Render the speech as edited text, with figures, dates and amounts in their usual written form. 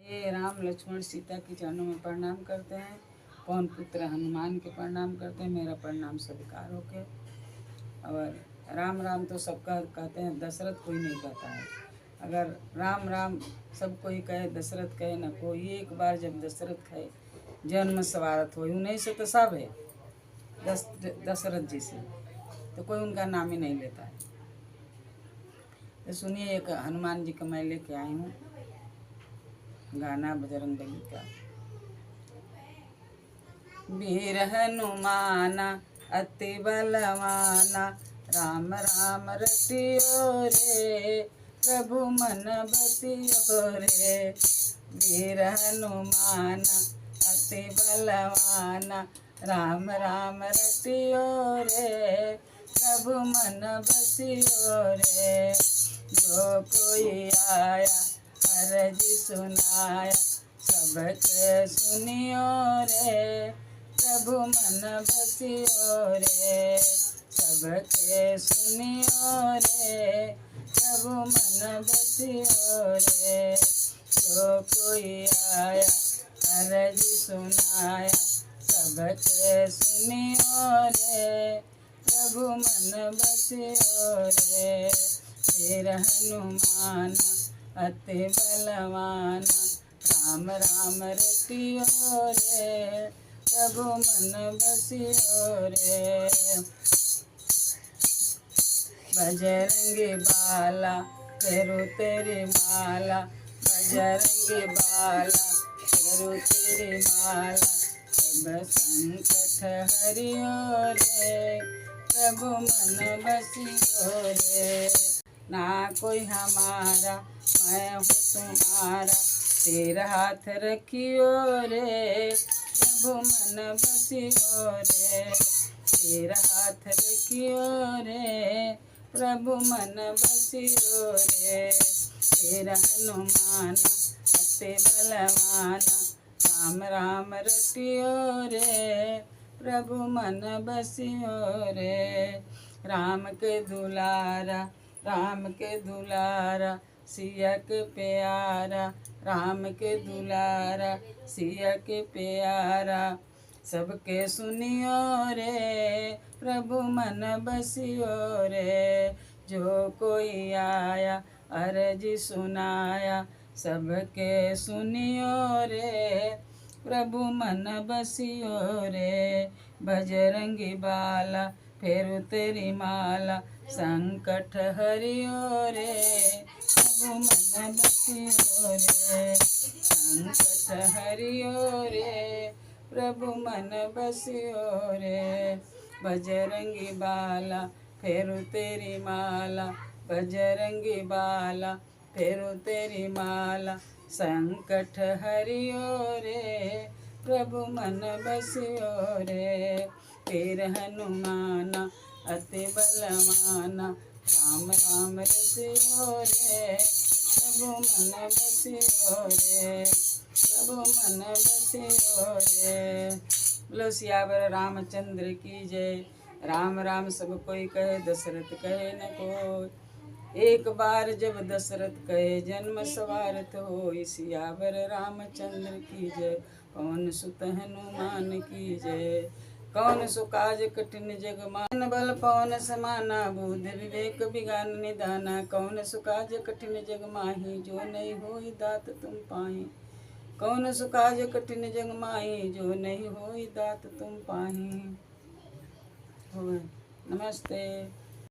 हे राम लक्ष्मण सीता की चरणों में प्रणाम करते हैं। पवन पुत्र हनुमान के प्रणाम करते हैं। मेरा प्रणाम स्वीकार हो के। और राम राम तो सबका कहते हैं, दशरथ कोई नहीं कहता है। अगर राम राम सब कोई कहे, दशरथ कहे न कोई। एक बार जब दशरथ कहे जन्म सवारत हो, उन्हीं से तो सब है। दशरथ जी से तो कोई उनका नाम ही नहीं लेता है। तो सुनिए, एक हनुमान जी का मैं लेके आई हूँ गाना बजरंगबली का। वीर हनुमान अति बलवाना, राम राम रटियो रे, प्रभु मन बसियो रे। वीर हनुमान अति बलवाना, राम राम रटियो रे, प्रभु मन बसियो रे। जो कोई आया अरजी सुनाया, सबके सुनियो रे, प्रभु मन बसियो रे। सबके सुनियो रे, प्रभु मन बसियो रे। जो कोई आया अरजी सुनाया, सबके सुनियो रे, प्रभु मन बसियो रे। वीर हनुमान अति बलवाना, राम राम रटियो रे, प्रभु मन बसियो रे। बजरंगी बाला फेरू तेरी माला, बजरंगी बाला फेरू तेरी माला। सब संकट हरियो रे, प्रभु मन बसियो रे। ना कोई हमारा मैं हूँ तुम्हारा, तेरा हाथ रखियो रे, प्रभु मन बसियो रे। तेरा हाथ रखियो रे, प्रभु मन बसियो रे। तेरा हनुमान अति बलवाना, राम राम रटियो रे, प्रभु मन बसियो रे। राम के दुलारा, राम के दुलारा, सिया के प्यारा, राम के दुलारा, सिया के प्यारा। सबके सुनियो रे, प्रभु मन बसियो रे। जो कोई आया अर्जी सुनाया, सबके सुनियो रे, प्रभु मन बसियो रे। बजरंगी बाला फेरू तेरी माला, संकट हरियो रे, प्रभु मन बसियो रे। संकट हरियो रे, प्रभु मन बसियो रे। बजरंगी बाला फेरू तेरी माला, बजरंगी बाला फेरू तेरी माला। संकट हरियो रे, प्रभु मन बसियो रे। वीर हनुमान अति बलवाना, राम राम रसियो रे, प्रभु मन बसियो रे, प्रभु मन बसियो रे। बोलो सियावर रामचंद्र की जय। राम राम सब कोई कहे, दशरथ कहे न कोई। एक बार जब दशरथ कहे, जन्म सवारत हो। सियावर रामचंद्र की जय। पवन सुत हनुमान की जय। कौन सो काज कठिन जग मान, बल पवन समाना, बुद्धि विवेक विज्ञान निदाना। कौन सो काज कठिन जग माही, जो नहीं होई दात तुम पाही। कौन सो काज कठिन जग माही, जो नहीं होई दात तुम पाही। नमस्ते।